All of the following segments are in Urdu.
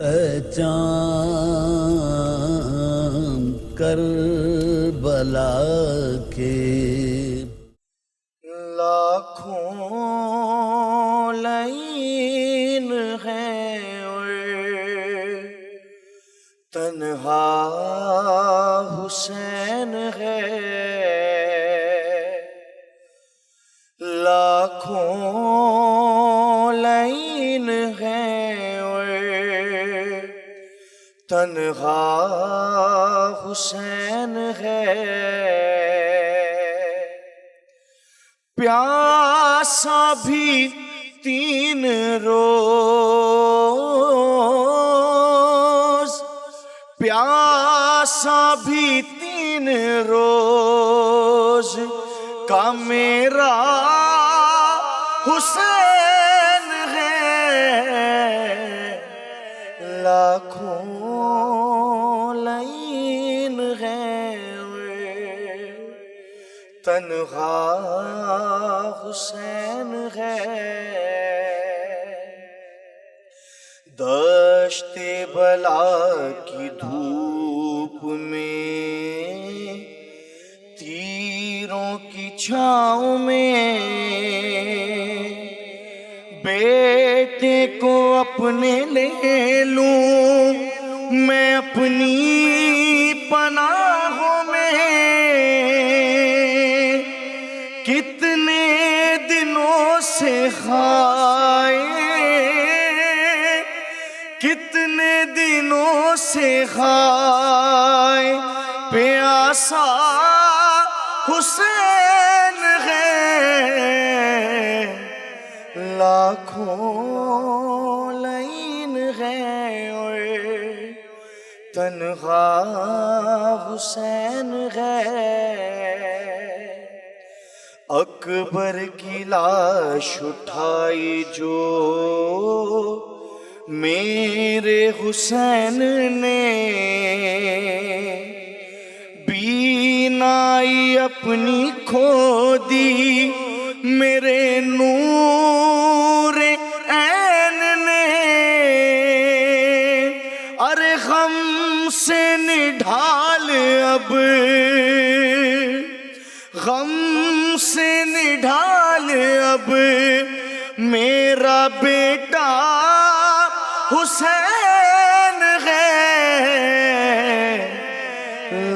چاند کربلا کے لاکھوں لعین ہیں اور تنہا حسین ہے، لاکھوں لعین ہیں اور تنہا حسین ہے، پیاسا بھی 3 روز، پیاسا بھی 3 روز کا میرا حسین ہے، لاکھوں لعین ہیں تنہا حسین ہے، دشت بلا کی دھوپ میں تیروں کی چھاؤں میں بیٹے کو اپنے لے لوں میں اپنی پناہوں میں، کتنے دنوں سے خائے، کتنے دنوں سے خائے پیاسا حسین ہے، لاکھوں لعین ہیں اور تنہا حسین ہے، اکبر کی لاش اٹھائی جو میرے حسین نے، بینائی اپنی کھو دی میرے نور عین نے، ارے غم سے نڈھال اب، غم سے نڈھال اب میرا بیٹا حسین ہے،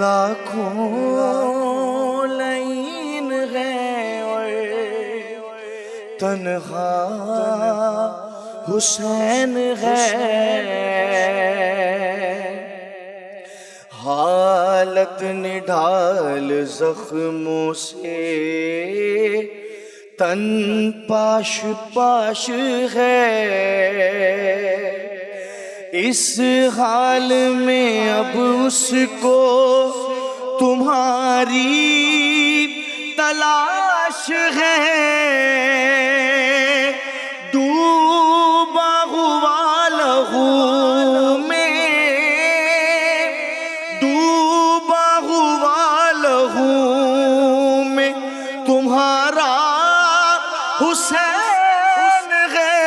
لاکھوں لعین ہیں اور تنہا حسین ہے، حالت نڈھال زخموں سے تن پاش پاش ہے، اس حال میں اب اس کو تمہاری تلاش ہے، ڈوبا ہوا لہو میں، ڈوبا ہوا لہو میں تمہارا حسین ہے،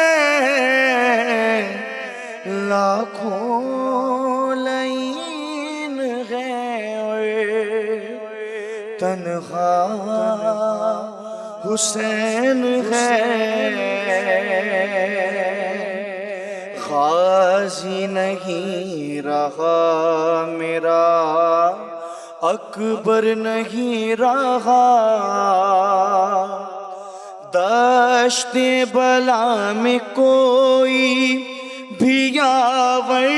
لاکھوں لعین ہیں اور تنہا حسین ہے، غازی نہیں رہا میرا اکبر نہیں رہا، دشت بلا میں کوئی بھی یاور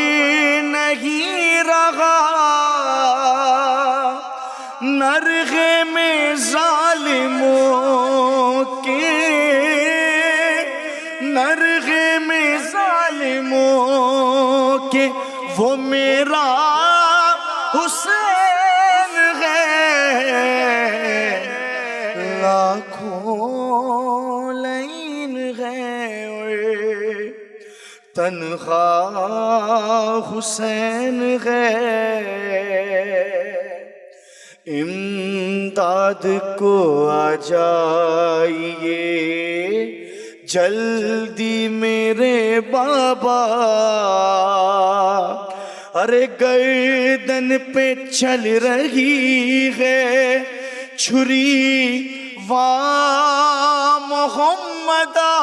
نہیں رہا، نرغے میں ظالموں کے، نرغے میں ظالموں کے وہ میرا حسین ہے، لاکھوں لعین ہیں اور تنہا حسین ہے، امداد کو آ جائیے جلدی میرے بابا، ارے گردن پہ چل رہی ہے چھری، واہ محمدہ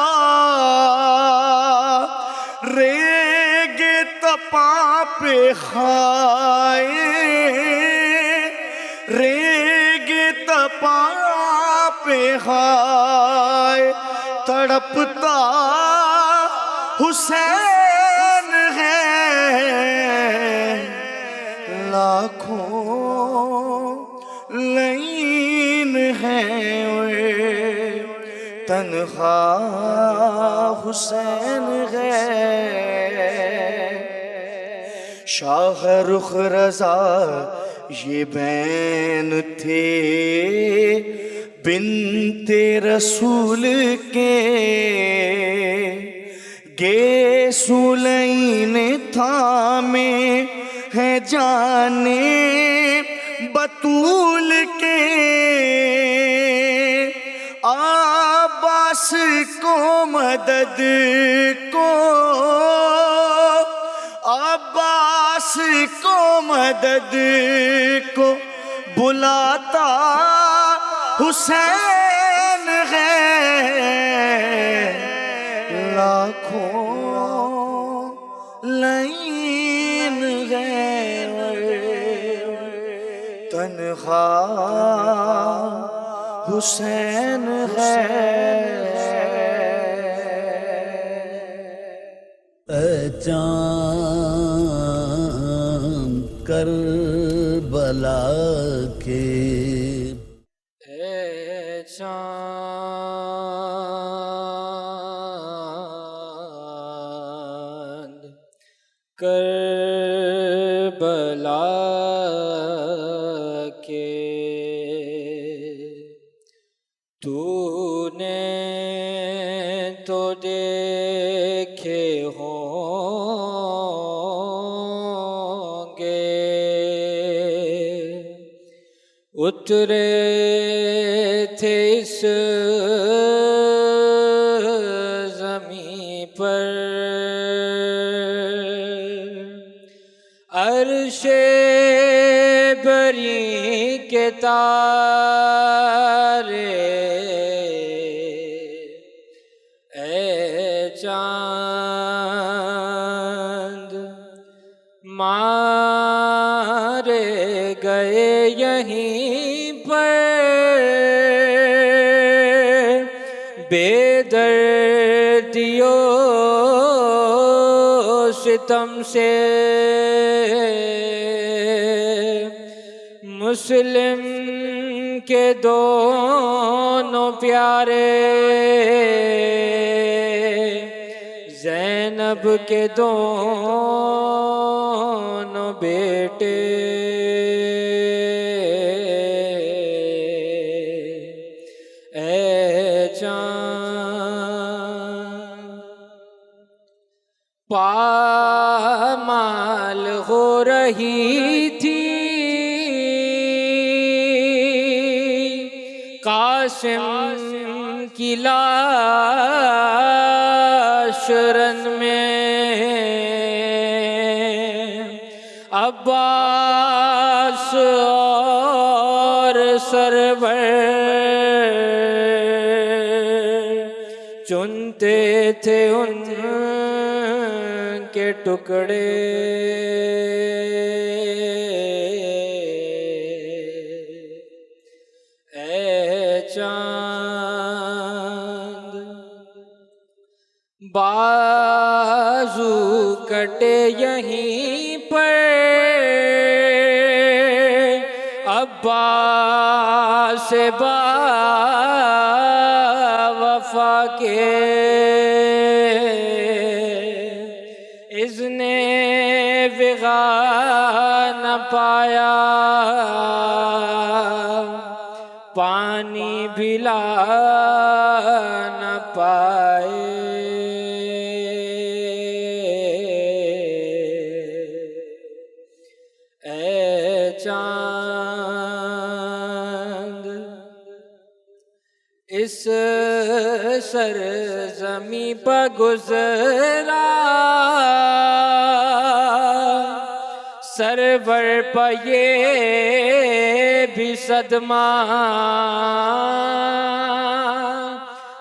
ریگ تپا پہ خائے، ریگ تپا پہ خائے، تڑپتا حسین ہے، لاکھوں لعین ہیں، تنہا حسین ہے۔ شاہ رخ رضا یہ بین تھے بنت رسول کے، گے سلین تھامے ہیں جانے بطول کے، عباس کو مدد کو، عباس کو مدد کو بلاتا حسین ہے، لاکھوں لعین ہے، تنہا حسین ہے۔ اے چاند کربلا کے، اے چاند کربلا کے، تو نے تو دیکھے ہوں گے، اترے تھے اس زمیں پر، عرش بری کے تارے، اے چاند مارے گئے یہیں پر، بے دردیوں ستم سے، مسلم کے دونوں پیارے، زینب کے دونوں بیٹے، اے چاند پامال ہو رہی تھی قاسم کی لاش رن میں، عباس اور سرور چنتے تھے ان کے ٹکڑے، اے چاند بازو کٹے یہیں پر، عباس با وفا کے، اذن وغا نہ پایا، پانی بھی لا نہ پائے، اے چاند اس سرزمین زمیں پہ گزرا سرور پہ یہ بھی صدمہ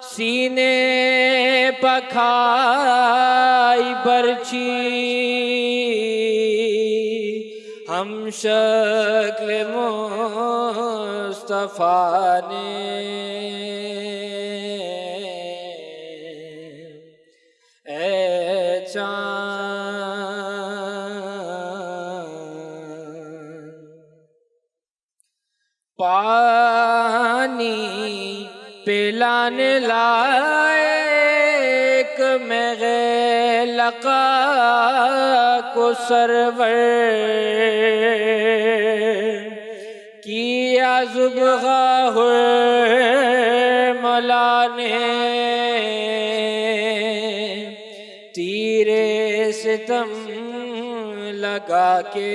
سینے پہ کھائی برچی ہم شکل مصطفیٰ نے اے چاند پانی پلانے لائق میں لقا کو سرور کیا زبغہ مولا نے تیرے ستم لگا کے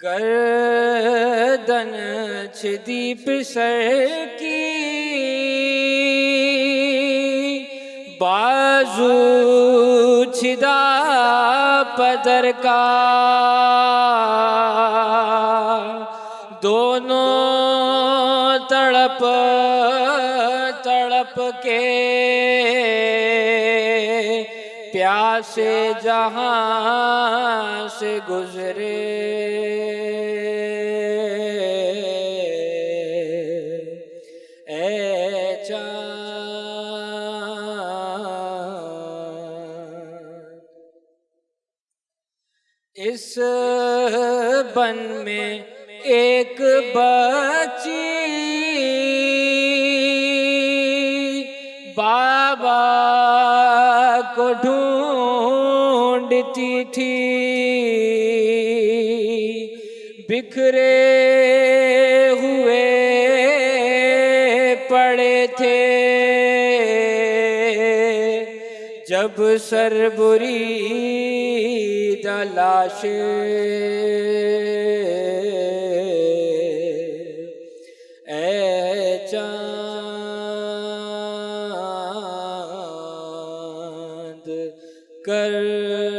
گردن چھدی پسر کی بازو چھدا پدر کا دونوں تڑپ تڑپ کے پیاسے جہاں سے گزرے اے چاند اس بن میں ایک بچی بابا کو ڈھونڈتی تھی بکھرے ہوئے پڑے تھے جب سر برید لاشیں اے چاند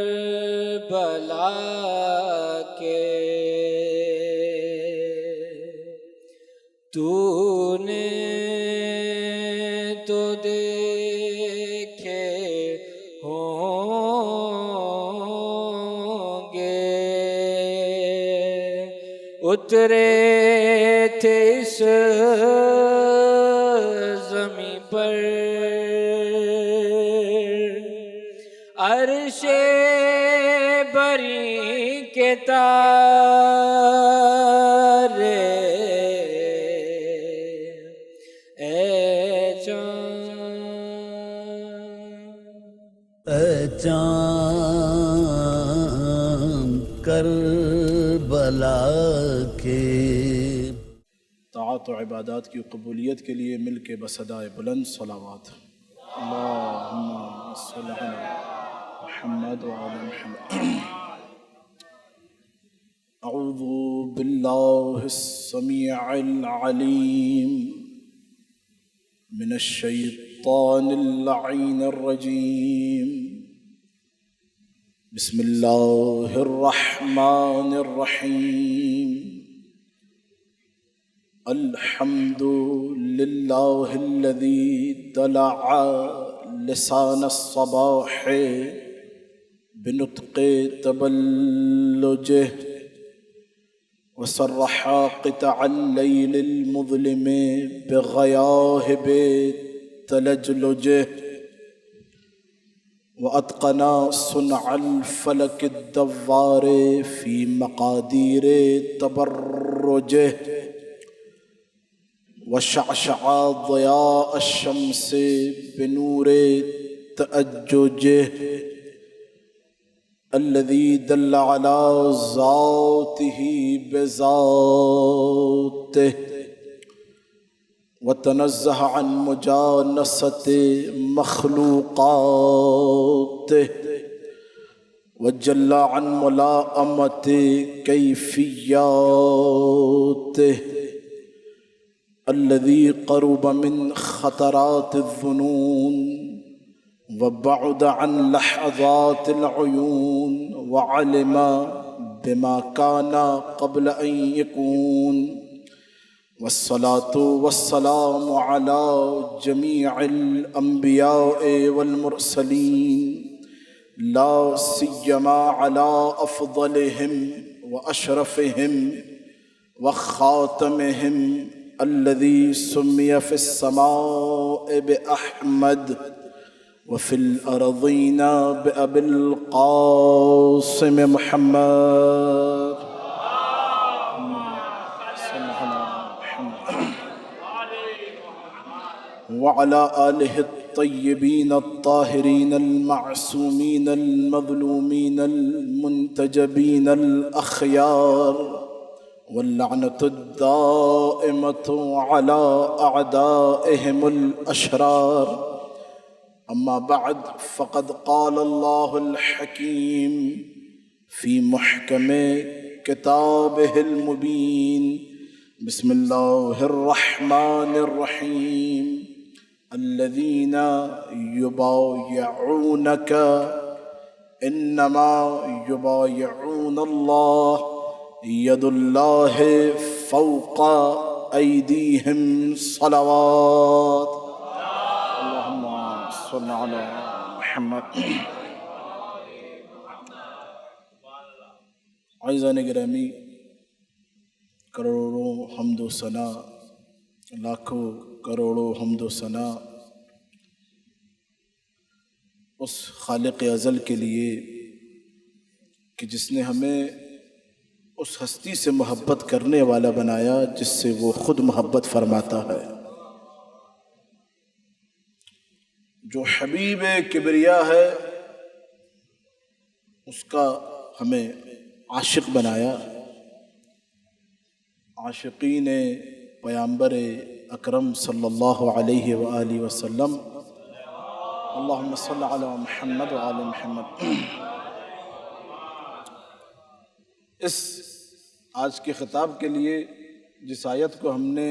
کربلا کے تو نے تو دیکھے ہوں گے اترے تھے اس زمیں پر عرش بری کے تارے اے چاند اے چاند کربلا کے طاعت و عبادات کی قبولیت کے لیے مل کے بصدائے بلند صلوات اللہم صلی علی محمد وعلی محمد اعوذ باللہ السمیع العلیم من الشیطان اللعین الرجیم بسم اللہ الرحمن الرحیم الحمد للہ الذی طلع لسان الصباح بنطق تبلجه وصرح قطع الليل المظلم بغياهب تلجلجه وأتقنا صنع الفلك الدوار في مقادير تبرجه وشعشع ضياء الشمس بنور تأججه الذي دل على ذاته بذاته وتنزه عن مجانسة مخلوقاته وجل عن ملاءمة كيفياته الذي قرب من خطرات الظنون وبعد عن لحظات العيون وعلم بما كان قبل أن يكون والصلاة والسلام على جميع الأنبياء والمرسلين لا سيما على أفضلهم وأشرفهم وخاتمهم الذي سمي في السماء بأحمد وفي الأرضين بأبي القاسم محمد وعلى آله الطيبين الطاهرين المعصومين المظلومين المنتجبين الأخيار واللعنة الدائمة على أعدائهم الأشرار أما بعد فقد قال الله الحكيم في محكم كتابه المبين بسم الله الرحمن الرحيم الذين يبايعونك إنما يبايعون الله يد الله فوق أيديهم صلوات اللهم صل على محمد عزیزان گرامی، کروڑوں حمد و ثنا، لاکھوں کروڑوں حمد و ثنا اس خالق ازل کے لیے کہ جس نے ہمیں اس ہستی سے محبت کرنے والا بنایا جس سے وہ خود محبت فرماتا ہے، جو حبیب کبریا ہے اس کا ہمیں عاشق بنایا، عاشقین پیامبر اکرم صلی اللہ علیہ وآلہ وسلم اللہم صل علی محمد وآل محمد۔ اس آج کے خطاب کے لیے جس آیت کو ہم نے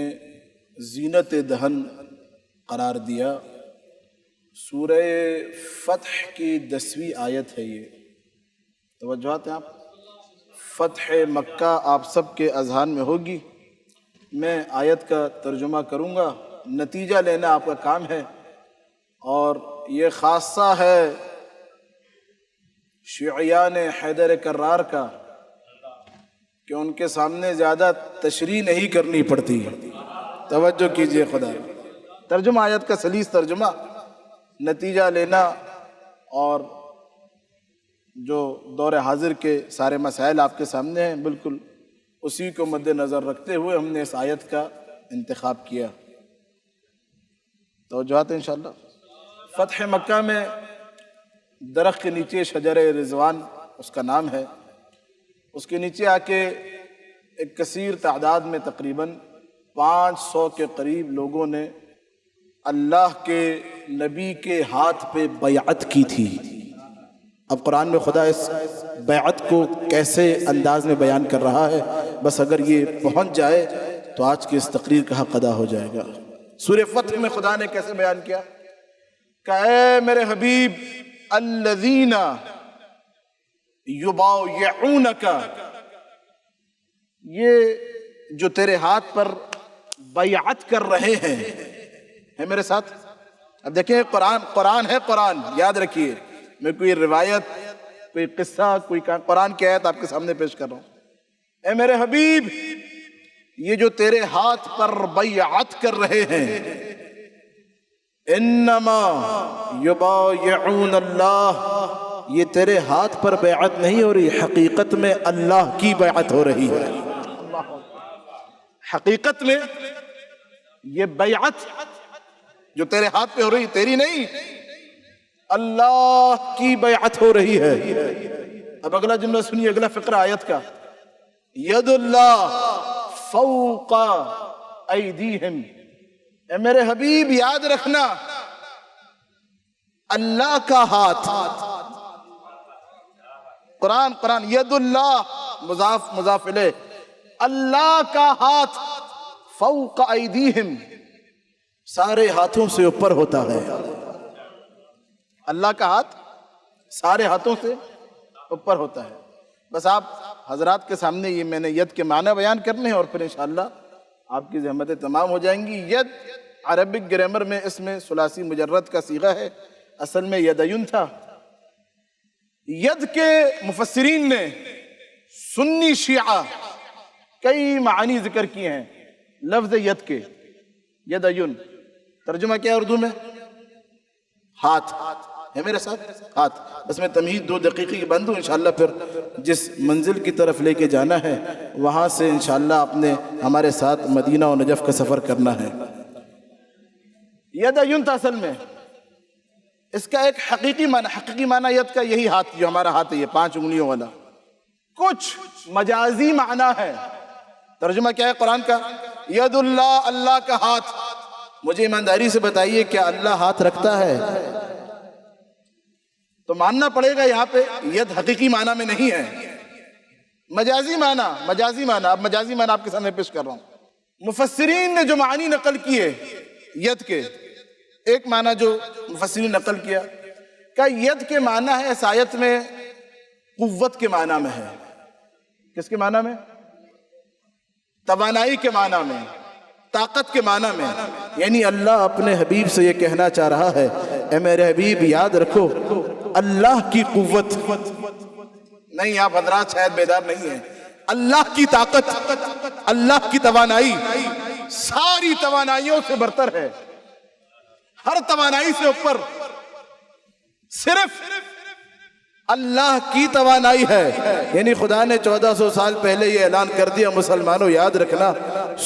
زینت دہن قرار دیا، سورہ فتح کی 10ویں آیت ہے یہ، توجہات ہیں آپ؟ فتح مکہ آپ سب کے اذہان میں ہوگی، میں آیت کا ترجمہ کروں گا، نتیجہ لینا آپ کا کام ہے، اور یہ خاصہ ہے شیعیان حیدر کرار کا کہ ان کے سامنے زیادہ تشریح نہیں کرنی پڑتی ہے، توجہ کیجئے خدا۔ ترجمہ آیت کا سلیس ترجمہ، نتیجہ لینا، اور جو دور حاضر کے سارے مسائل آپ کے سامنے ہیں، بالکل اسی کو مد نظر رکھتے ہوئے ہم نے اس آیت کا انتخاب کیا۔ توجہات ہیں انشاءاللہ۔ فتح مکہ میں درخت کے نیچے شجر رضوان اس کا نام ہے، اس کے نیچے آ کے ایک کثیر تعداد میں تقریباً 500 کے قریب لوگوں نے اللہ کے نبی کے ہاتھ پہ بیعت کی تھی۔ اب قرآن میں خدا اس بیعت کو کیسے انداز میں بیان کر رہا ہے، بس اگر یہ پہنچ جائے تو آج کی اس تقریر کا حق ادا ہو جائے گا۔ سورہ فتح میں خدا نے کیسے بیان کیا کہ اے میرے حبیب الذین یبایعونک، یہ جو تیرے ہاتھ پر بیعت کر رہے ہیں میرے ساتھ۔ اب دیکھیں قرآن ہے، قرآن یاد رکھیے، میں کوئی روایت، کوئی قصہ، کوئی قرآن کی آیت آپ کے سامنے پیش کر رہا ہوں۔ اے میرے حبیب، یہ جو تیرے ہاتھ پر بیعت کر رہے ہیں، انما یبایعون اللہ، یہ تیرے ہاتھ پر بیعت نہیں ہو رہی، حقیقت میں اللہ کی بیعت ہو رہی ہے۔ حقیقت میں یہ بیعت جو تیرے ہاتھ پہ ہو رہی، تیری نہیں، اللہ کی بیعت ہو رہی ہے۔ اب اگلا جملہ سنیے، اگلا فقرہ آیت کا، ید اللہ فوق ایدیہم، اے میرے حبیب یاد رکھنا اللہ کا ہاتھ، قرآن ید اللہ مضاف مضاف الیہ، اللہ کا ہاتھ فوق ایدیہم، سارے ہاتھوں سے اوپر ہوتا ہے۔ اللہ کا ہاتھ سارے ہاتھوں سے اوپر ہوتا ہے۔ بس آپ حضرات کے سامنے یہ میں نے ید کے معنی بیان کرنے ہیں اور پھر انشاءاللہ آپ کی زحمتیں تمام ہو جائیں گی۔ ید عربک گرامر میں اس میں ثلاثی مجرد کا صیغہ ہے، اصل میں یدین تھا۔ ید کے مفسرین نے سنی شیعہ کئی معانی ذکر کیے ہیں لفظ ید کے۔ یدین ترجمہ کیا ہے اردو میں؟ ہاتھ ہے میرے ساتھ، ہاتھ۔ بس میں تمہید 2 دقیقے کی بند ہوں، انشاءاللہ پھر جس منزل کی طرف لے کے جانا ہے وہاں سے انشاءاللہ آپ نے ہمارے ساتھ مدینہ و نجف کا سفر کرنا ہے۔ یدین تھا اصل میں، اس کا ایک حقیقی معنی ید کا یہی ہاتھ جو ہمارا ہاتھ ہے، یہ 5 انگلیوں والا۔ کچھ مجازی معنی ہے۔ ترجمہ کیا ہے قرآن کا؟ ید اللہ، اللہ کا ہاتھ۔ مجھے ایمانداری سے بتائیے کیا اللہ ہاتھ رکھتا ہے؟ تو ماننا پڑے گا یہاں پہ ید حقیقی معنی میں نہیں ہے، مجازی معنی۔ اب مجازی معنی آپ کے سامنے پیش کر رہا ہوں۔ مفسرین نے جو معنی نقل کیے ید کے، ایک معنی جو مفسرین نے نقل کیا کہ ید کے معنی ہے اس آیت میں قوت کے معنی میں ہے۔ کس کے معنی میں؟ توانائی کے معنی میں، طاقت کے معنی میں۔ یعنی اللہ اپنے حبیب سے یہ کہنا چاہ رہا ہے، اے میرے حبیب یاد رکھو اللہ کی قوت نہیں، آپ حضرات شاید بیدار نہیں ہیں، اللہ کی طاقت، اللہ کی توانائی ساری توانائیوں سے برتر ہے، ہر توانائی سے اوپر صرف اللہ کی توانائی ہے۔ یعنی خدا نے 1400 سال پہلے یہ اعلان کر دیا، مسلمانوں یاد رکھنا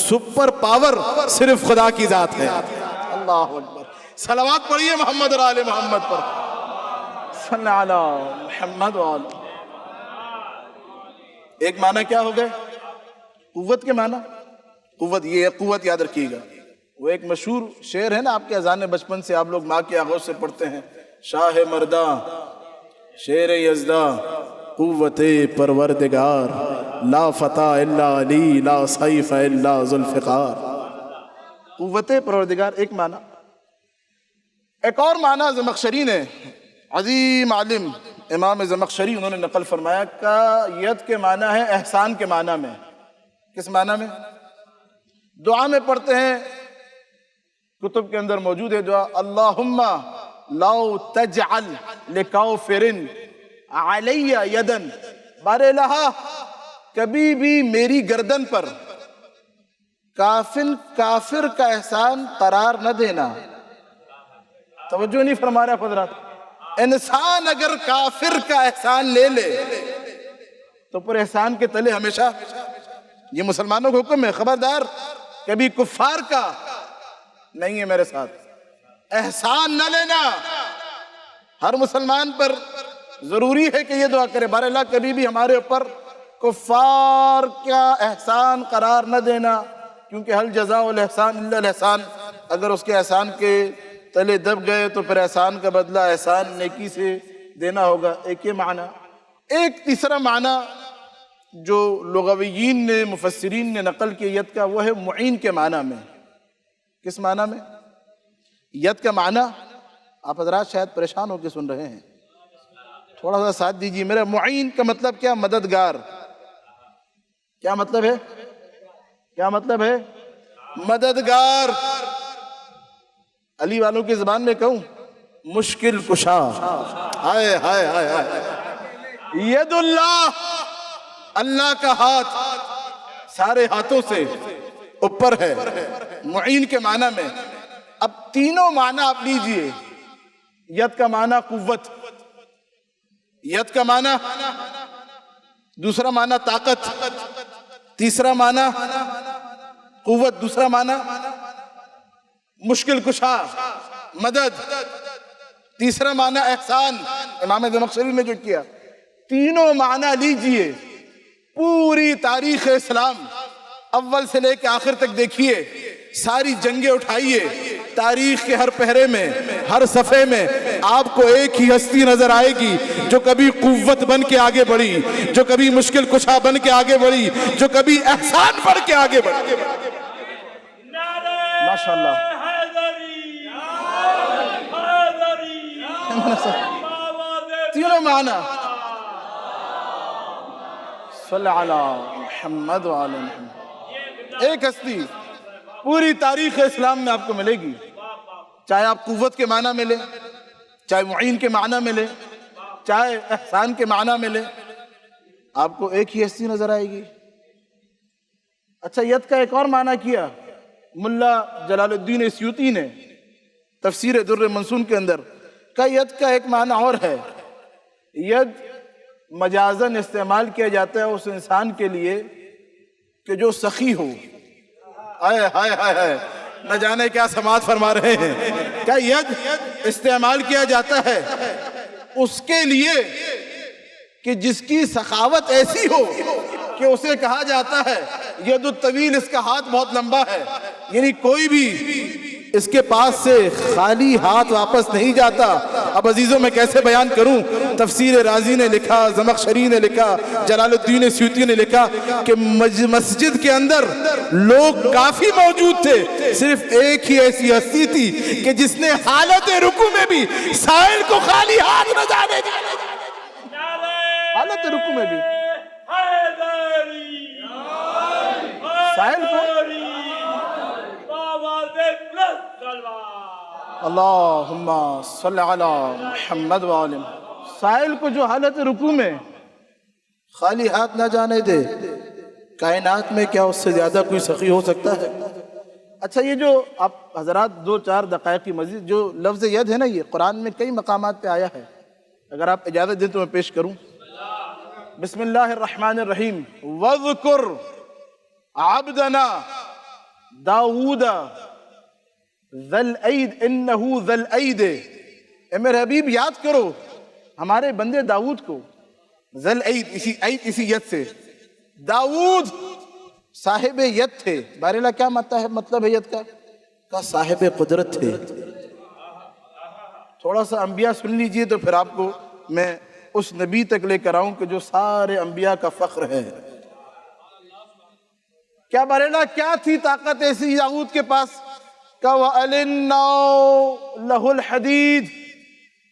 سپر پاور صرف خدا کی ذات ہے۔ اللہ اکبر، صلوات پڑھیے محمد اور آل محمد پر، صلی علی محمد و آل۔ ایک معنی کیا ہو گئے؟ قوت کے معنی، قوت، یہ قوت یاد رکھیے گا۔ وہ ایک مشہور شعر ہے نا آپ کے اذان بچپن سے آپ لوگ ماں کے آغوش سے پڑھتے ہیں، شاہ مرداں شیر یزداں قوت پروردگار، لا فتح الا علی لا سیف الا ذوالفقار۔ قوت پروردگار ایک معنی۔ ایک اور معنی زمخشری نے، عظیم عالم امام زمخشری، انہوں نے نقل فرمایا کہ ید کے معنی ہے احسان کے معنی میں۔ کس معنی میں؟ دعا میں پڑھتے ہیں، کتب کے اندر موجود ہے دعا، اللہم لا تجعل لکافر علی یدن، بار الہ کبھی بھی میری گردن پر کافر کا احسان قرار نہ دینا۔ توجہ نہیں فرما رہا حضرات، انسان اگر کافر کا احسان لے لے تو پر احسان کے تلے ہمیشہ، یہ مسلمانوں کو حکم ہے، خبردار کبھی کفار کا نہیں ہے میرے ساتھ، احسان نہ لینا۔ ہر مسلمان پر ضروری ہے کہ یہ دعا کرے، بار اللہ کبھی بھی ہمارے اوپر کفار کا احسان قرار نہ دینا، کیونکہ حل جزاء الاحسان الا الاحسان، اگر اس کے احسان کے تلے دب گئے تو پھر احسان کا بدلہ احسان نیکی سے دینا ہوگا۔ ایک یہ معنی۔ ایک تیسرا معنی جو لغویین نے، مفسرین نے نقل کی ید کا، وہ ہے معین کے معنی میں۔ کس معنی میں؟ ید کا معنی آپ حضرات شاید پریشان ہو کے سن رہے ہیں، تھوڑا سا ساتھ دیجیے میرا۔ معین کا مطلب کیا؟ مددگار۔ کیا مطلب ہے؟ کیا مطلب ہے؟ مددگار۔ علی والوں کی زبان میں کہوں، مشکل کشا۔ ہائے ہائے ہائے ہائے، ید اللہ، اللہ کا ہاتھ سارے ہاتھوں سے اوپر ہے، معین کے معنی میں۔ اب تینوں معنی آپ لیجئے، ید کا معنی قوت، ید کا معنی دوسرا معنی طاقت، تیسرا معنی قوت، دوسرا معنی مشکل کشا، مدد، تیسرا معنی احسان، امام زمخشری نے جو کیا۔ تینوں معنی لیجئے، پوری تاریخ اسلام اول سے لے کے آخر تک دیکھیے، ساری جنگیں اٹھائیے، تاریخ کے ہر پہرے میں، ہر صفحے میں آپ کو ایک ہی ہستی نظر آئے گی جو کبھی قوت بن کے آگے بڑھی، جو کبھی مشکل کشا بن کے آگے بڑھی، جو کبھی احسان بڑھ کے آگے بڑھی۔ ماشاءاللہ، تینوں معنی صلی علی محمد وعلی محمد۔ ایک ہستی پوری تاریخ اسلام میں آپ کو ملے گی، چاہے آپ قوت کے معنی میں لیں، چاہے معین کے معنی میں لیں، چاہے احسان کے معنی میں لیں، آپ کو ایک ہی ہستی نظر آئے گی۔ اچھا، ید کا ایک اور معنی کیا ملا جلال الدین سیوطی نے تفسیر در منصور کے اندر، کہ ید کا ایک معنی اور ہے۔ ید مجازن استعمال کیا جاتا ہے اس انسان کے لیے کہ جو سخی ہو۔ آئے ہائے ہائے ہائے، نہ جانے کیا سماعت فرما رہے ہیں۔ کیا ید استعمال کیا جاتا ہے اس کے لیے کہ جس کی سخاوت ایسی ہو کہ اسے کہا جاتا ہے ید الطویل، اس کا ہاتھ بہت لمبا ہے، یعنی کوئی بھی اس کے پاس سے خالی ہاتھ واپس نہیں جاتا۔ اب عزیزوں میں کیسے بیان کروں، تفسیر رازی نے لکھا، زمخشری نے لکھا، جلال الدین سیوطی نے لکھا کہ مسجد کے اندر لوگ کافی موجود تھے، صرف ایک ہی ایسی ہستی تھی کہ جس نے حالت رکوع میں بھی سائل کو خالی ہاتھ نہ جانے دیا۔ حالت رکوع میں بھی سائل کو، اللہم صلی علی محمد وآلہ، سائل کو جو حالت رکوع میں خالی ہاتھ نہ جانے دے، کائنات میں کیا اس سے زیادہ کوئی سخی ہو سکتا ہے؟ اچھا، یہ جو آپ حضرات 2-4 دقائق کی مزید جو لفظ ید ہے نا، یہ قرآن میں کئی مقامات پہ آیا ہے، اگر آپ اجازت دیں تو میں پیش کروں۔ بسم اللہ الرحمن الرحیم، وَاذْكُرْ عَبْدَنَا داؤد ذَا الْأَيْدِ إِنَّهُ ذَا الْأَيْدِ، اے میرے حبیب یاد کرو ہمارے بندے داؤد کو، ذَا الْأَيْدِ، اسی ید سے، داؤد صاحب ید تھے۔ بارے کیا مطلب ہے ید کا صاحب قدرت تھے۔ تھوڑا سا انبیاء سن لیجئے تو پھر آپ کو میں اس نبی تک لے کر آؤں کہ جو سارے انبیاء کا فخر ہے۔ کیا بریلا کیا تھی طاقت ایسی داؤد کے پاس کہ وَأَلِنَّا لَهُ الْحَدِيدِ،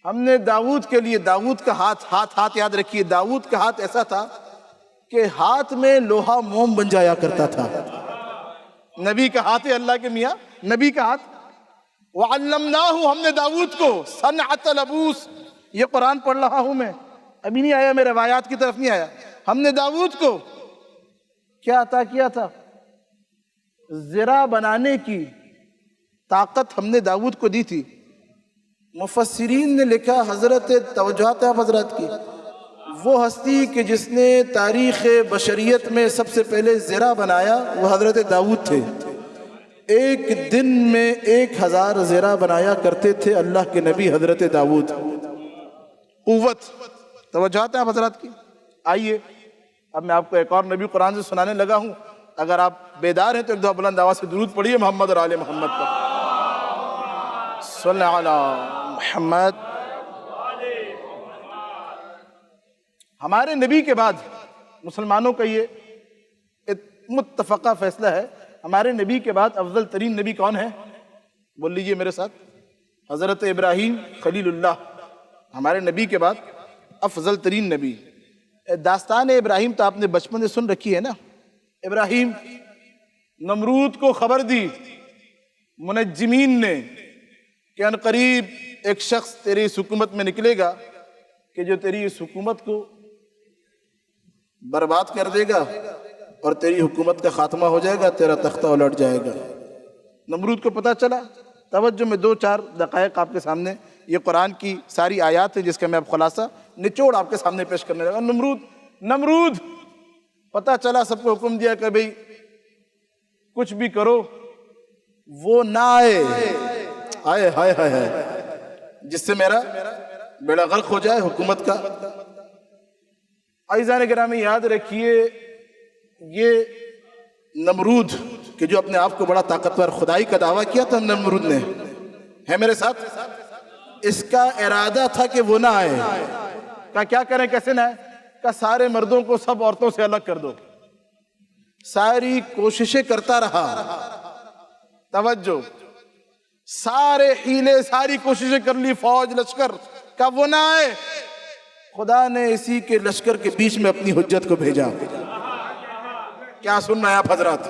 ہم نے داؤد کے لیے، داؤد کا ہاتھ یاد رکھیے، داؤد کا ہاتھ ایسا تھا کہ ہاتھ میں لوہا موم بن جایا کرتا تھا۔ نبی کا ہاتھ ہے اللہ کے میاں، نبی کا ہاتھ۔ وَعَلَّمْنَاهُ، ہم نے داؤد کو صنعت لبوس، یہ قرآن پڑھ رہا ہوں میں، ابھی نہیں آیا، میں روایات کی طرف نہیں آیا، ہم نے داؤد کو کیا عطا کیا تھا؟ زرہ بنانے کی طاقت ہم نے داؤد کو دی تھی۔ مفسرین نے لکھا، حضرت توجہات ہیں حضرت کی، وہ ہستی کہ جس نے تاریخ بشریت میں سب سے پہلے زرہ بنایا وہ حضرت داؤد تھے۔ ایک دن میں 1000 زرہ بنایا کرتے تھے اللہ کے نبی حضرت داؤد۔ قوت، توجہات ہیں حضرت کی۔ آئیے اب میں آپ کو ایک اور نبی قرآن سے سنانے لگا ہوں، اگر آپ بیدار ہیں تو ایک دو بلند آواز سے درود پڑھیے محمد اور آل محمد پر، صلی علی محمد۔ ہمارے نبی کے بعد مسلمانوں کا یہ متفقہ فیصلہ ہے، ہمارے نبی کے بعد افضل ترین نبی کون ہے؟ بول لیجئے میرے ساتھ، حضرت ابراہیم خلیل اللہ، ہمارے نبی کے بعد افضل ترین نبی۔ داستان ابراہیم تو آپ نے بچپن سے سن رکھی ہے نا۔ ابراہیم نمرود کو خبر دی منجمین نے کہ ان قریب ایک شخص تیری اس حکومت میں نکلے گا کہ جو تیری اس حکومت کو برباد کر دے گا اور تیری حکومت کا خاتمہ ہو جائے گا، تیرا تختہ الٹ جائے گا۔ نمرود کو پتہ چلا۔ توجہ میں 2-4 دقائق آپ کے سامنے، یہ قرآن کی ساری آیات ہیں جس کا میں اب خلاصہ نچوڑ آپ کے سامنے پیش کرنے لگا۔ نمرود پتہ چلا، سب کو حکم دیا کہ بھئی کچھ بھی کرو وہ نہ آئے، آئے ہائے ہائے ہائے، جس سے میرا بیڑا غرق ہو جائے حکومت کا۔ عزیزان گرامی یاد رکھیے، یہ نمرود کہ جو اپنے آپ کو بڑا طاقتور خدائی کا دعویٰ کیا تھا نمرود نے، ہے میرے ساتھ؟ اس کا ارادہ تھا کہ وہ نہ آئے. کہا کیا کریں، کیسے نہ آئے؟ کہا سارے مردوں کو سب عورتوں سے الگ کر دو. ساری کوششیں کرتا رہا، توجہ، سارے حیلے، ساری کوششیں کر لی، فوج لشکر کا، وہ نہ آئے. خدا نے اسی کے لشکر کے بیچ میں اپنی حجت کو بھیجا. کیا سن رہے ہیں آپ حضرات؟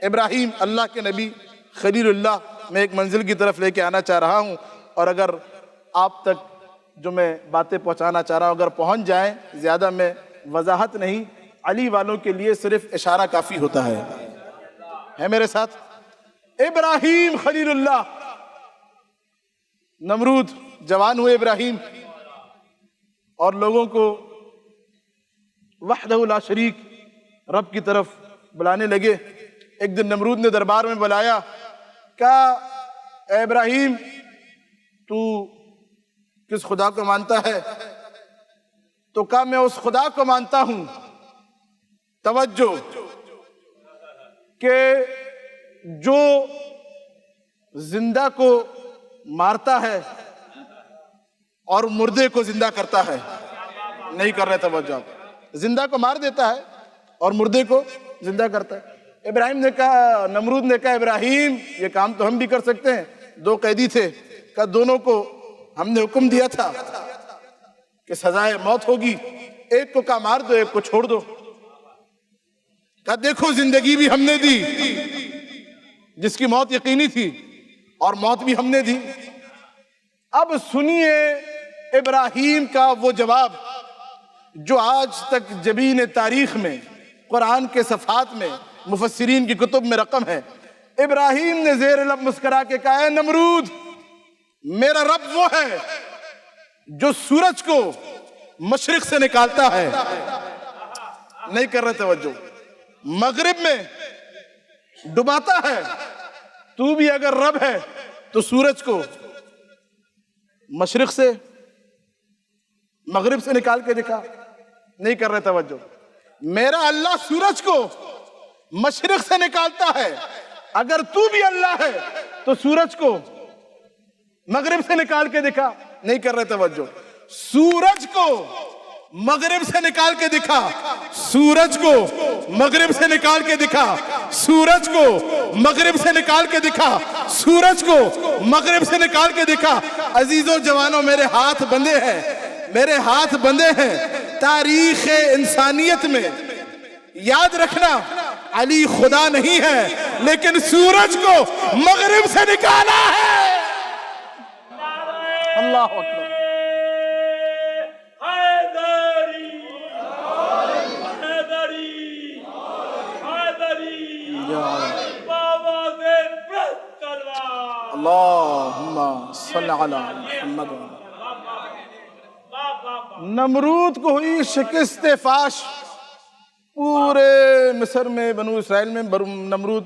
ابراہیم اللہ کے نبی خلیل اللہ، میں ایک منزل کی طرف لے کے آنا چاہ رہا ہوں، اور اگر آپ تک جو میں باتیں پہنچانا چاہ رہا ہوں اگر پہنچ جائیں، زیادہ میں وضاحت نہیں، علی والوں کے لیے صرف اشارہ کافی ہوتا ہے میرے ساتھ؟ ابراہیم خلیل اللہ، نمرود جوان ہوئے ابراہیم اور لوگوں کو وحدہ لا شریک رب کی طرف بلانے لگے. ایک دن نمرود نے دربار میں بلایا، کہا اے ابراہیم تو کس خدا کو مانتا ہے؟ تو کہا میں اس خدا کو مانتا ہوں، توجہ، کہ جو زندہ کو مارتا ہے اور مردے کو زندہ کرتا ہے. نہیں کر رہے توجہ، زندہ کو مار دیتا ہے اور مردے کو زندہ کرتا ہے. ابراہیم نے کہا، نمرود نے کہا ابراہیم یہ کام تو ہم بھی کر سکتے ہیں. 2 قیدی تھے، کہا دونوں کو ہم نے حکم دیا تھا کہ سزائے موت ہوگی، ایک کو کہا مار دو، ایک کو چھوڑ دو. کہا دیکھو زندگی بھی ہم نے دی جس کی موت یقینی تھی، اور موت بھی ہم نے دی. اب سنیے ابراہیم کا وہ جواب جو آج تک جبین تاریخ میں، قرآن کے صفحات میں، مفسرین کی کتب میں رقم ہے. ابراہیم نے زیر لب مسکرا کے کہا اے نمرود، میرا رب وہ ہے جو سورج کو مشرق سے نکالتا ہے. نہیں کر رہے توجہ، مغرب میں ڈباتا ہے. تو بھی اگر رب ہے تو سورج کو مشرق سے، مغرب سے نکال کے دکھا. نہیں کر رہے توجہ، میرا اللہ سورج کو مشرق سے نکالتا ہے. اگر تو بھی اللہ ہے تو سورج کو مغرب سے نکال کے دکھا. نہیں کر رہے توجہ، سورج کو مغرب سے نکال کے دکھا، سورج کو مغرب سے نکال کے دکھا، سورج کو مغرب سے نکال کے دکھا، سورج کو مغرب سے نکال کے دکھا. عزیزوں جوانوں، میرے ہاتھ بندے ہیں، میرے ہاتھ بندے ہیں. تاریخ انسانیت میں یاد رکھنا، علی خدا نہیں ہے لیکن سورج کو مغرب سے نکالا ہے. اللہ اکبر. اللہم صلی علی محمد. نمرود کو ہوئی شکست فاش. پورے مصر میں، بنو اسرائیل میں نمرود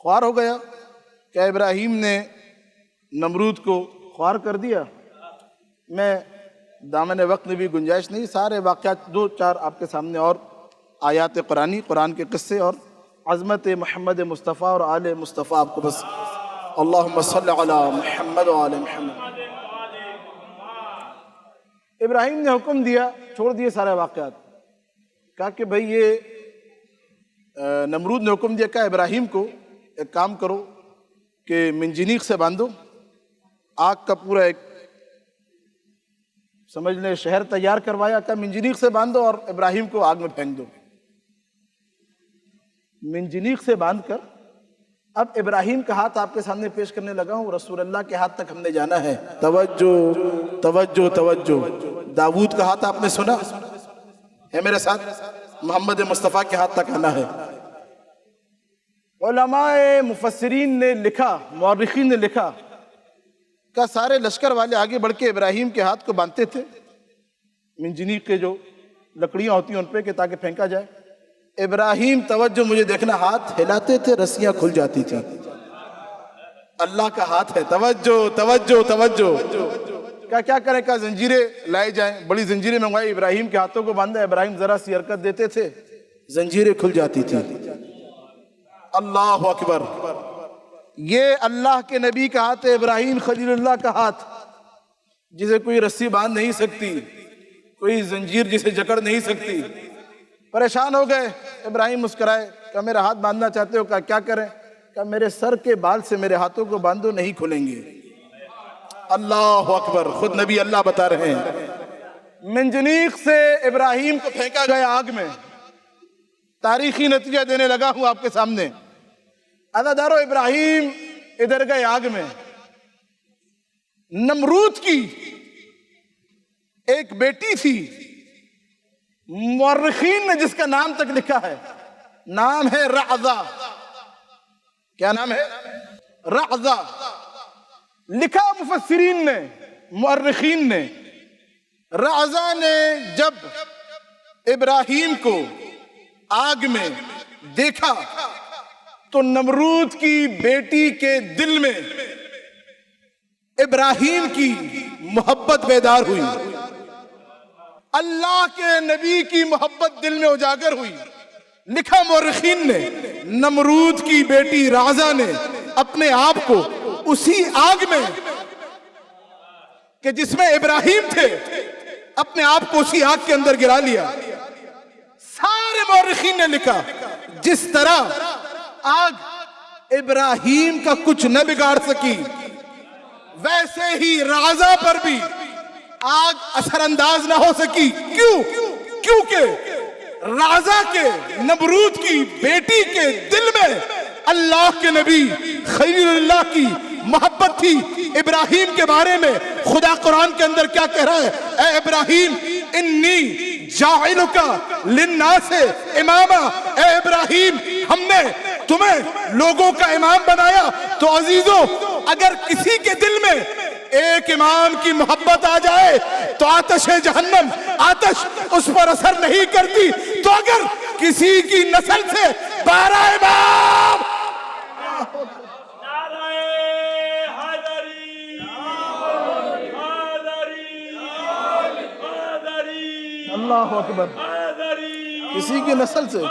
خوار ہو گیا. کیا ابراہیم نے نمرود کو خوار کر دیا؟ میں دامن وقت میں بھی گنجائش نہیں، سارے واقعات 2-4 آپ کے سامنے اور آیات قرآنی، قرآن کے قصے اور عظمت محمد مصطفیٰ اور آل مصطفیٰ آپ کو بس. اللہم صلی علی محمد و آل محمد. ابراہیم نے حکم دیا، چھوڑ دیے سارے واقعات. کہا کہ بھئی یہ نمرود نے حکم دیا، کہا ابراہیم کو ایک کام کرو کہ منجنیق سے باندھو. آگ کا پورا ایک سمجھ لیں شہر تیار کروایا. کہا منجنیق سے باندھو اور ابراہیم کو آگ میں پھینک دو. منجنیق سے باندھ کر اب ابراہیم کا ہاتھ آپ کے سامنے پیش کرنے لگا ہوں. رسول اللہ کے ہاتھ تک ہم نے جانا ہے. توجہ توجہ توجہ. داؤد کا ہاتھ آپ نے سنا ہے میرے ساتھ؟ محمد مصطفیٰ کے ہاتھ تک آنا ہے. علماء مفسرین نے لکھا، مورخین نے لکھا کہ سارے لشکر والے آگے بڑھ کے ابراہیم کے ہاتھ کو باندھتے تھے، منجنیق کے جو لکڑیاں ہوتی ہیں ان پہ، کہ تاکہ پھینکا جائے. ابراہیم توجہ مجھے دیکھنا، ہاتھ ہلاتے تھے، رسیاں کھل جاتی تھیں. اللہ کا ہاتھ ہے. توجہ توجہ توجہ. کیا کریں؟ کہا زنجیریں لائے جائیں. بڑی زنجیریں منگوائی، ابراہیم کے ہاتھوں کو باندھا. ابراہیم ذرا سی حرکت دیتے تھے، زنجیریں کھل جاتی تھی. اللہ اکبر. یہ اللہ کے نبی کا ہاتھ ہے، ابراہیم خلیل اللہ کا ہاتھ، جسے کوئی رسی باندھ نہیں سکتی، کوئی زنجیر جسے جکڑ نہیں سکتی. پریشان ہو گئے، ابراہیم مسکرائے، کہا میرا ہاتھ باندھنا چاہتے ہو؟ کہا کیا کریں؟ کہا میرے سر کے بال سے میرے ہاتھوں کو باندھو، نہیں کھلیں گے. اللہ اکبر. خود نبی اللہ بتا رہے ہیں. منجنیق سے ابراہیم کو پھینکا گیا آگ میں. تاریخی نتیجہ دینے لگا ہوں آپ کے سامنے. عزادارو ابراہیم ادھر گئے آگ میں. نمرود کی ایک بیٹی تھی، مورخین نے جس کا نام تک لکھا ہے، نام ہے رعزہ. کیا نام ہے؟ رعزہ. لکھا مفسرین نے، مورخین نے، رعزہ نے جب ابراہیم کو آگ میں دیکھا تو نمرود کی بیٹی کے دل میں ابراہیم کی محبت بیدار ہوئی، اللہ کے نبی کی محبت دل میں اجاگر ہوئی. لکھا مورخین نے، نمرود کی بیٹی رعزہ نے اپنے آپ کو اسی آگ میں کہ جس میں ابراہیم تھے، اپنے آپ کو اسی آگ کے اندر گرا لیا. سارے مورخین نے لکھا جس طرح آگ ابراہیم کا کچھ نہ بگاڑ سکی، ویسے ہی رعزہ پر بھی آگ اثر انداز نہ ہو سکی. کیوں؟ کیونکہ رعزہ کے، نمرود کی بیٹی کے دل میں اللہ کے نبی خلیل اللہ کی محبت تھی. ابراہیم کے بارے میں خدا قرآن کے اندر کیا کہہ رہا ہے؟ اے ابراہیم انی جاعلک للناس اماما. اے ابراہیم ہم نے تمہیں لوگوں کا امام بنایا. تو عزیزو، اگر کسی کے دل میں ایک امام کی محبت آ جائے تو آتش جہنم، آتش اس پر اثر نہیں کرتی. تو اگر کسی کی نسل سے 12 امام، اللہ اکبر، کسی کی نسل سے،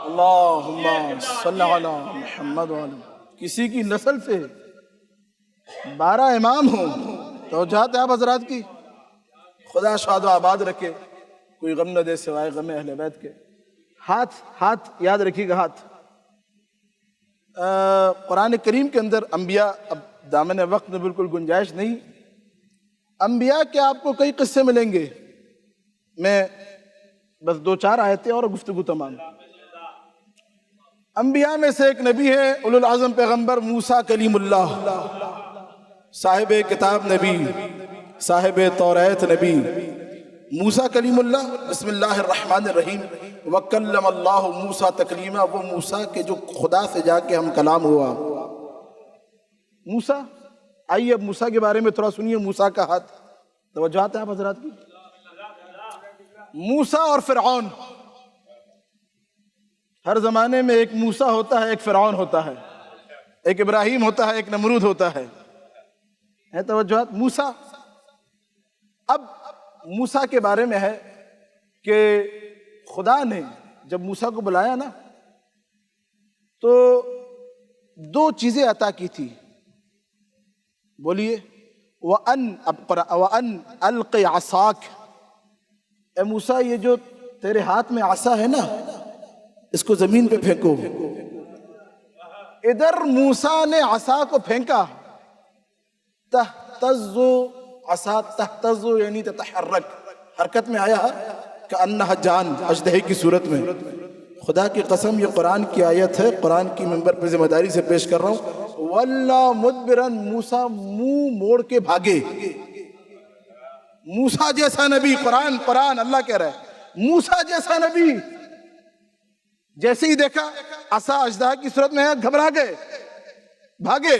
اللہم صلی علی محمد وعلی، کسی کی نسل سے 12 امام ہوں تو جاتے آپ حضرات کی. خدا شاد و آباد رکھے، کوئی غم نہ دے سوائے غم اہل بیت کے. ہاتھ یاد رکھیے گا. ہاتھ قرآن کریم کے اندر انبیاء، اب دامن وقت میں بالکل گنجائش نہیں، انبیاء کے آپ کو کئی قصے ملیں گے. میں بس 2-4 آیتیں اور گفتگو تمام. انبیاء میں سے ایک نبی ہے اولو العظم پیغمبر موسیٰ کلیم اللہ، صاحب کتاب نبی، صاحب توریت نبی، موسیٰ کلیم اللہ. بسم اللہ الرحمن الرحیم. وَكَلَّمَ اللَّهُ موسیٰ تکلیما. وہ موسیٰ کے جو خدا سے جا کے ہم کلام ہوا. موسیٰ، آئیے اب موسیٰ کے بارے میں تھوڑا سنیے. موسیٰ کا ہاتھ، توجہات ہیں آپ حضرات کی. موسیٰ اور فرعون. ہر زمانے میں ایک موسیٰ ہوتا ہے، ایک فرعون ہوتا ہے، ایک ابراہیم ہوتا ہے، ایک نمرود ہوتا ہے. توجہات. موسیٰ، اب موسیٰ کے بارے میں ہے کہ خدا نے جب موسیٰ کو بلایا نا تو 2 چیزیں عطا کی تھی. بولیے. وَأَنْ أَلْقِ عَصَاكَ. اے موسیٰ یہ جو تیرے ہاتھ میں عصا ہے نا، اس کو زمین پہ پھینکو. ادھر موسیٰ نے عصا کو پھینکا. تہتز عصا، تہتز یعنی تتحرک، حرکت میں آیا کأنہا جان، اژدہے کی صورت میں. خدا کی قسم یہ قرآن کی آیت ہے، قرآن کی منبر پر ذمہ داری سے پیش کر رہا ہوں. وَلَّا مُدْبِرًا. موسیٰ منہ موڑ کے بھاگے. موسیٰ جیسا نبی، قرآن اللہ کہہ رہا ہے، موسیٰ جیسا نبی جیسے ہی دیکھا عصا اژدہا کی صورت میں ہے، گھبرا گئے، بھاگے.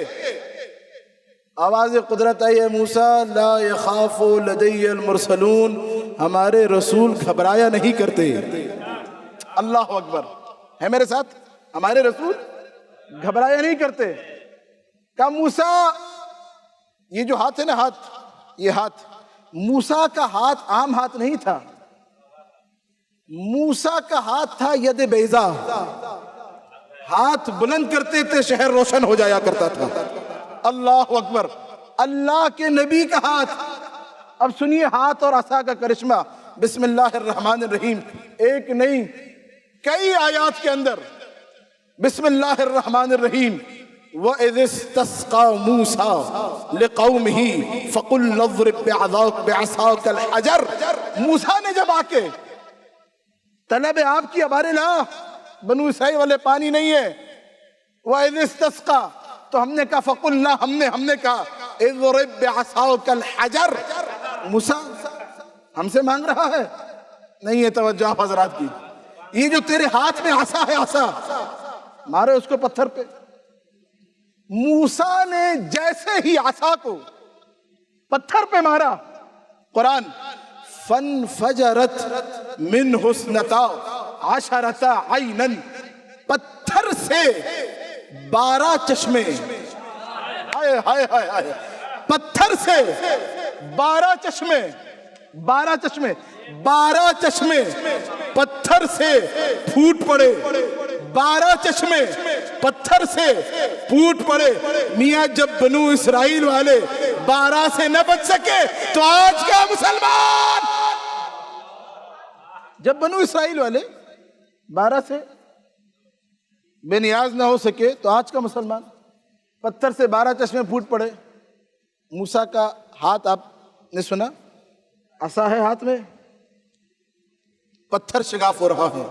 آواز قدرت آئی ہے، موسیٰ لا یخاف لدی المرسلون. ہمارے رسول گھبرایا نہیں کرتے. اللہ اکبر. ہے میرے ساتھ؟ ہمارے رسول گھبرایا نہیں کرتے. کہا موسیٰ یہ جو ہاتھ ہے نا، ہاتھ، یہ ہاتھ، موسیٰ کا ہاتھ عام ہاتھ نہیں تھا. موسیٰ کا ہاتھ تھا ید بیضا، ہاتھ بلند کرتے تھے شہر روشن ہو جایا کرتا تھا۔ اللہ اکبر، اللہ کے نبی کا ہاتھ۔ اب سنیے ہاتھ اور عصا کا کرشمہ۔ بسم اللہ الرحمن الرحیم، ایک نہیں کئی آیات کے اندر بسم اللہ الرحمن الرحیم۔ وَإِذِ اسْتَسْقَىٰ مُوسَىٰ لِقَوْمِهِ فَقُلْنَا اضْرِب بِعَصَاكَ الْحَجَرَ، موسیٰ نے جب آ کے طلب آپ کی ہمارے لا بنو اسرائیل والے پانی نہیں ہے، وَإِذِ اسْتَسْقَىٰ، تو ہم نے کہا فَقُلْنَا، ہم نے کہا اضْرِب بِعَصَاكَ الْحَجَرَ، موسیٰ ہم سے مانگ رہا ہے؟ نہیں ہے توجہ آپ حضرات کی، یہ جو تیرے ہاتھ میں عصا ہے، عصا مارے اس کو پتھر پہ۔ موسیٰ نے جیسے ہی عصا کو پتھر پہ مارا، قرآن فَانْفَجَرَتْ مِنْهُ اثْنَتَا عَشَرَةَ عَيْنًا، پتھر سے 12 چشمے، ہائے ہائے ہائے ہائے، پتھر سے 12 چشمے، 12 چشمے، 12 چشمے پتھر سے پھوٹ پڑے، 12 چشمے پتھر سے پھوٹ پڑے۔ میاں جب بنو اسرائیل والے 12 سے نہ بچ سکے تو آج کا مسلمان، جب بنو اسرائیل والے 12 سے بے نیاز نہ ہو سکے تو آج کا مسلمان، پتھر سے 12 چشمے پھوٹ پڑے۔ موسیٰ کا ہاتھ آپ نے سنا، عصا ہے ہاتھ میں، پتھر شگاف ہو رہا ہے۔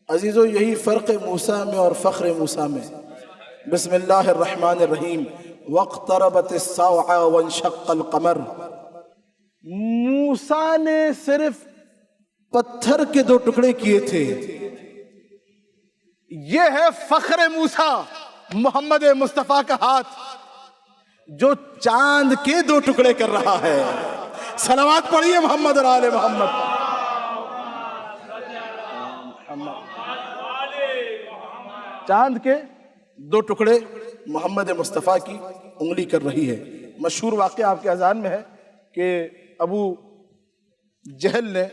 عزیزو یہی فرق موسیٰ میں اور فخر موسیٰ میں۔ بسم اللہ الرحمن الرحیم، وَاقْتَرَبَتِ السَّاعَةُ وَانشَقَّ الْقَمَرُ، موسیٰ نے صرف پتھر کے 2 ٹکڑے کیے تھے۔ یہ ہے فخر موسیٰ، محمد مصطفیٰ کا ہاتھ جو چاند کے 2 ٹکڑے کر رہا ہے۔ صلوات پڑھیے محمد اور آل محمد۔ چاند کے 2 ٹکڑے محمد مصطفیٰ کی انگلی کر رہی ہے۔ مشہور واقعہ آپ کے اذان میں ہے کہ ابو جہل نے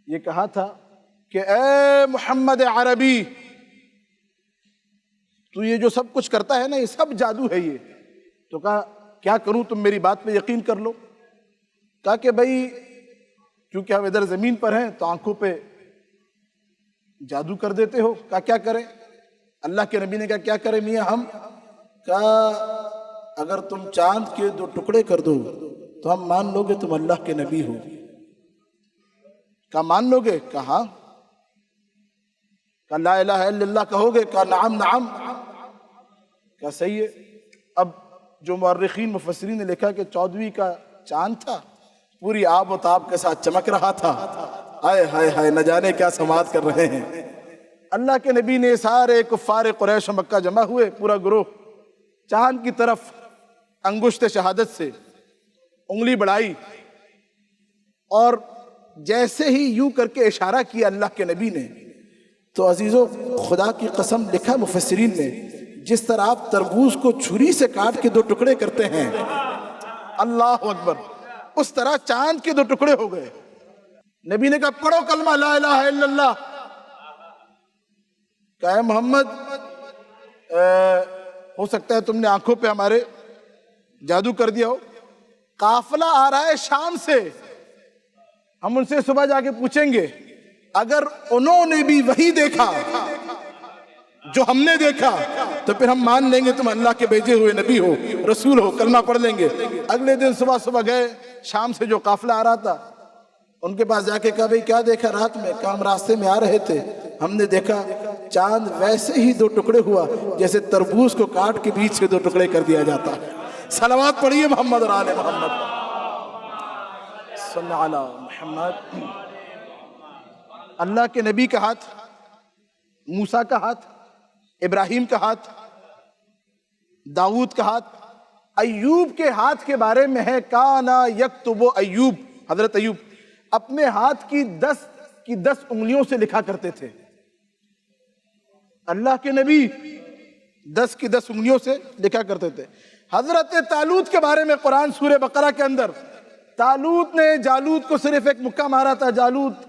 یہ کہا تھا کہ اے محمد عربی، تو یہ جو سب کچھ کرتا ہے نا، یہ سب جادو ہے یہ۔ تو کہا کیا کروں، تم میری بات پہ یقین کر لو۔ کہا کہ بھئی کیونکہ ہم ادھر زمین پر ہیں تو آنکھوں پہ جادو کر دیتے ہو۔ کہا کیا کریں؟ اللہ کے نبی نے کہا کیا کریں میاں ہم؟ کہا اگر تم چاند کے 2 ٹکڑے کر دو تو ہم مان لو گے تم اللہ کے نبی ہو۔ کہا مان لو گے؟ کہا ہاں۔ کہا لا الہ الا اللہ کہو گے؟ کہا نعم نعم۔ کہا صحیح ہے۔ اب جو مورخین مفسرین نے لکھا کہ 14ویں کا چاند تھا، پوری آب و تاب کے ساتھ چمک رہا تھا۔ آئے ہائے ہائے، نہ جانے کیا سماعت کر رہے ہیں۔ اللہ کے نبی نے سارے کفار قریش و مکہ جمع ہوئے، پورا گروہ چاند کی طرف انگشت شہادت سے انگلی بڑھائی، اور جیسے ہی یوں کر کے اشارہ کیا اللہ کے نبی نے، تو عزیزو خدا کی قسم لکھا مفسرین نے، جس طرح آپ تربوز کو چھری سے کاٹ کے 2 ٹکڑے کرتے ہیں، اللہ اکبر، اس طرح چاند کے 2 ٹکڑے ہو گئے۔ نبی نے کہا پڑھو کلمہ لا الہ الا اللہ۔ کہا محمد ہو سکتا ہے تم نے آنکھوں پہ ہمارے جادو کر دیا ہو، قافلہ آ رہا ہے شام سے، ہم ان سے صبح جا کے پوچھیں گے، اگر انہوں نے بھی وہی دیکھا جو ہم نے دیکھا تو پھر ہم مان لیں گے تم اللہ کے بھیجے ہوئے نبی ہو، رسول ہو، کلمہ پڑھ لیں گے۔ اگلے دن صبح گئے، شام سے جو قافلہ آ رہا تھا ان کے پاس جا کے کہا بھئی کیا دیکھا رات میں؟ کہا ہم راستے میں آ رہے تھے، ہم نے دیکھا چاند ویسے ہی 2 ٹکڑے ہوا جیسے تربوز کو کاٹ کے بیچ سے 2 ٹکڑے کر دیا جاتا ہے۔ صلوات پڑھیے محمد اور آل محمد صلی اللہ علیہ محمد۔ اللہ کے نبی کا ہاتھ، موسیٰ کا ہاتھ، ابراہیم کا ہاتھ، داؤد کا ہاتھ، ایوب کے ہاتھ کے بارے میں ہے کانا یکتب ایوب، حضرت ایوب اپنے ہاتھ کی 10 انگلیوں سے لکھا کرتے تھے۔ اللہ کے نبی 10 کی 10 انگلیوں سے لکھا کرتے تھے۔ حضرت طالوت کے بارے میں قرآن سورہ بقرہ کے اندر، طالوت نے جالوت کو صرف ایک مکہ مارا تھا، جالوت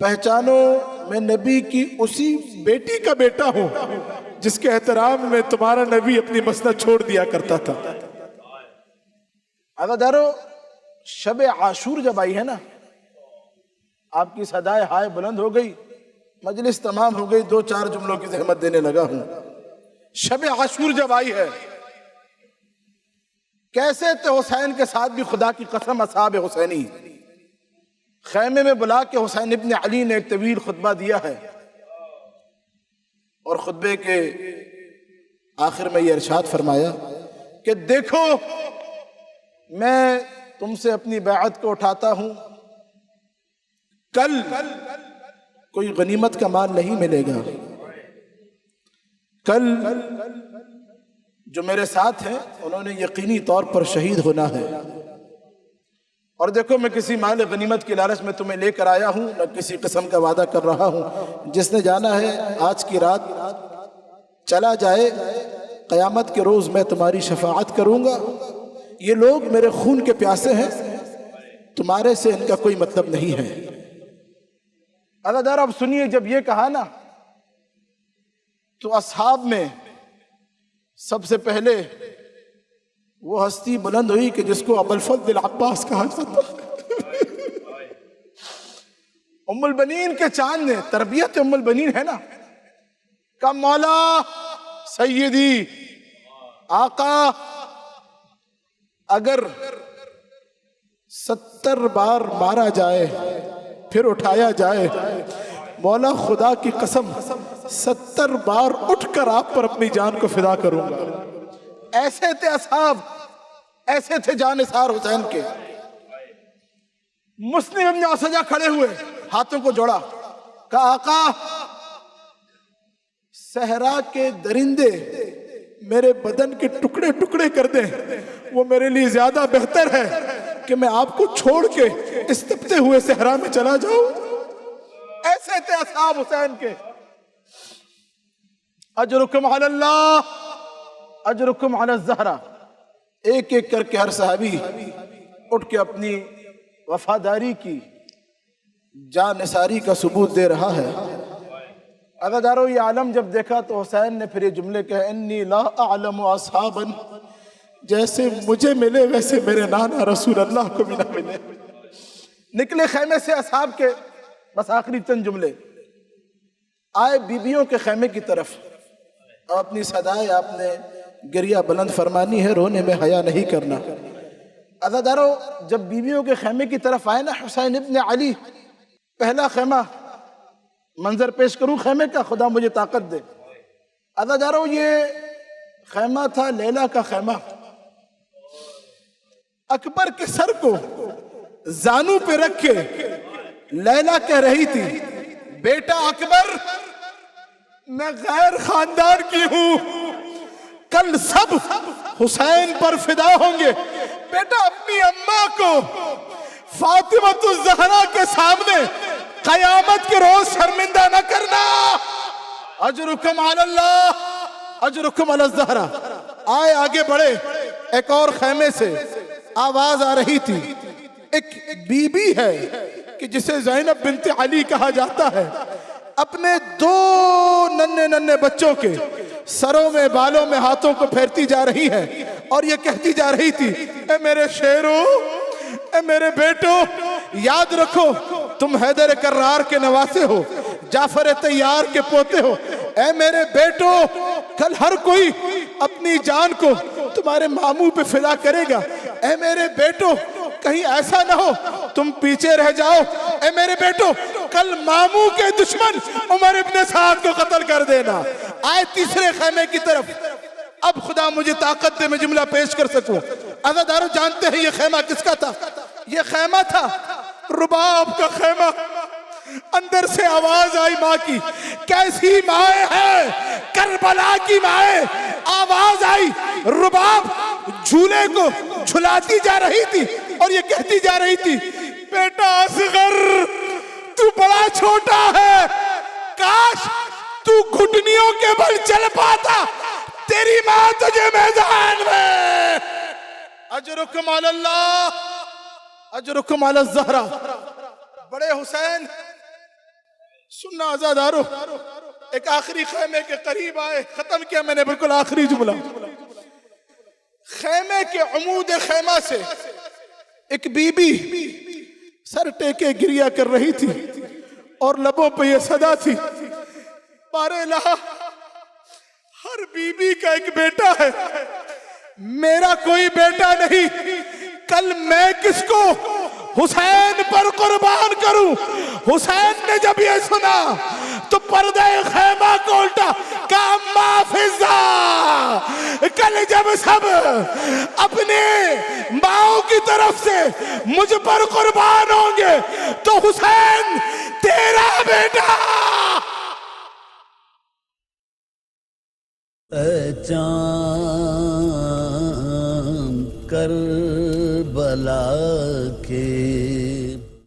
پہچانو میں نبی کی اسی بیٹی کا بیٹا ہوں جس کے احترام میں تمہارا نبی اپنی مسند چھوڑ دیا کرتا تھا۔ عزادارو، شب عاشور جب آئی ہے نا، آپ کی صدائے ہائے بلند ہو گئی، مجلس تمام ہو گئی، 2-4 جملوں کی زحمت دینے لگا ہوں۔ شب عاشور جب آئی ہے، کیسے تھے حسین کے ساتھ بھی خدا کی قسم اصحاب حسینی، خیمے میں بلا کے حسین ابن علی نے ایک طویل خطبہ دیا ہے، اور خطبے کے آخر میں یہ ارشاد فرمایا کہ دیکھو میں تم سے اپنی بیعت کو اٹھاتا ہوں، کل کوئی غنیمت کا مال نہیں ملے گا، کل جو میرے ساتھ ہیں انہوں نے یقینی طور پر شہید ہونا ہے، اور دیکھو میں کسی مال غنیمت کی لالچ میں تمہیں لے کر آیا ہوں، نہ کسی قسم کا وعدہ کر رہا ہوں، جس نے جانا ہے آج کی رات چلا جائے، قیامت کے روز میں تمہاری شفاعت کروں گا، یہ لوگ میرے خون کے پیاسے ہیں، تمہارے سے ان کا کوئی مطلب نہیں ہے۔ عزادار اب سنیے، جب یہ کہا نا تو اصحاب میں سب سے پہلے وہ ہستی بلند ہوئی کہ جس کو ابوالفضل العباس کہا جاتا ہے۔ ام البنین کے چاند نے، تربیت ام البنین ہے نا، کہ مولا سیدی آقا اگر 70 بار مارا جائے پھر اٹھایا جائے، مولا خدا کی قسم 70 بار اٹھ کر آپ پر اپنی جان کو فدا کروں گا۔ ایسے تھے اصحاب، ایسے تھے جانثار حسین کے۔ مسلم ابن اسجع کھڑے ہوئے، ہاتھوں کو جوڑا، کہا آقا صحرا کے درندے میرے بدن کے ٹکڑے ٹکڑے کر دیں، وہ میرے لیے زیادہ بہتر ہے کہ میں آپ کو چھوڑ کے اس تپتے ہوئے صحرا میں چلا جاؤں۔ ایسے تھے اصحاب حسین کے۔ اجرکم علی اللہ، اجرکم علی الزہرا۔ ایک ایک کر کے ہر صحابی اٹھ کے اپنی وفاداری کی، جان نثاری کا ثبوت دے رہا ہے۔ عزادارو، یہ عالم جب دیکھا تو حسین نے پھر یہ جملے کہے، انی لا اعلم اصحابا، جیسے مجھے ملے ویسے میرے نانا رسول اللہ کو بھی نہ ملے۔ نکلے خیمے سے اصحاب کے، بس آخری چند جملے، آئے بیبیوں کے خیمے کی طرف، اور اپنی صدائے آپ نے گریہ بلند فرمانی ہے، رونے میں حیا نہیں کرنا۔ عزادارو، جب بیویوں کے خیمے کی طرف آئے نا حسین ابن علی، پہلا خیمہ، منظر پیش کروں خیمے کا، خدا مجھے طاقت دے۔ عزادارو، یہ خیمہ تھا لیلا کا خیمہ۔ اکبر کے سر کو زانو پہ رکھ کے لیلا کہہ رہی تھی، بیٹا اکبر میں غیر خاندان کی ہوں، کل سب حسین پر فدا ہوں گے، بیٹا اپنی اماں کو فاطمہ الزہرا کے سامنے قیامت کے روز شرمندہ نہ کرنا۔ اجرکم علی اللہ، اجرکم علی الزہرا۔ آئے آگے بڑھے، ایک اور خیمے سے آواز آ رہی تھی، ایک بی بی ہے کہ جسے زینب بنت علی کہا جاتا ہے، اپنے 2 ننھے ننھے بچوں کے سروں میں بالوں میں ہاتھوں کو پھیرتی جا رہی ہے، اور یہ کہتی جا رہی تھی، اے میرے شیرو، اے میرے بیٹو، یاد رکھو تم حیدر کرار کے نواسے ہو، جعفر طیار کے پوتے ہو، اے میرے بیٹو کل ہر کوئی اپنی جان کو تمہارے ماموں پہ فدا کرے گا، اے میرے بیٹو کہیں ایسا نہ ہو تم پیچھے رہ جاؤ، اے میرے بیٹو کل ماموں کے دشمن عمر ابن سعد کو قتل کر دینا۔ آئے تیسرے خیمے کی طرف، اب خدا مجھے طاقت دے میں جملہ پیش کر سکوں۔ عزادارو، جانتے ہیں یہ خیمہ کس کا تھا؟ یہ خیمہ تھا رباب کا خیمہ۔ اندر سے آواز آئی ماں کی، کیسی مائیں ہے کربلا کی مائیں، آواز آئی، رباب جھولے کو جھلاتی جا رہی تھی اور یہ کہتی جا رہی تھی، بیٹا اصغر تو بڑا چھوٹا ہے، کاش تو گھٹنیوں کے بل چل پاتا، تیری ماں تجھے میدان میں۔ اجرکم علی اللہ، اجرکم علی الزہرا۔ بڑے حسین سننا آزادارو، ایک آخری خیمے کے قریب آئے، ختم کیا میں نے بالکل آخری جملہ۔ خیمے کے عمود خیمہ سے ایک بی بی سر ٹیکے گریا کر رہی تھی اور لبوں پہ یہ صدا تھی، بارے الہ، ہر بی بی کا ایک بیٹا ہے، میرا کوئی بیٹا نہیں، کل میں کس کو حسین پر قربان کروں؟ حسین نے جب یہ سنا تو پردہ خیمہ کو الٹا کہا اما فضا، کل جب سب اپنے ماؤں کی طرف سے مجھ پر قربان ہوں گے تو حسین تیرا بیٹا۔ اے چاند کربلا کے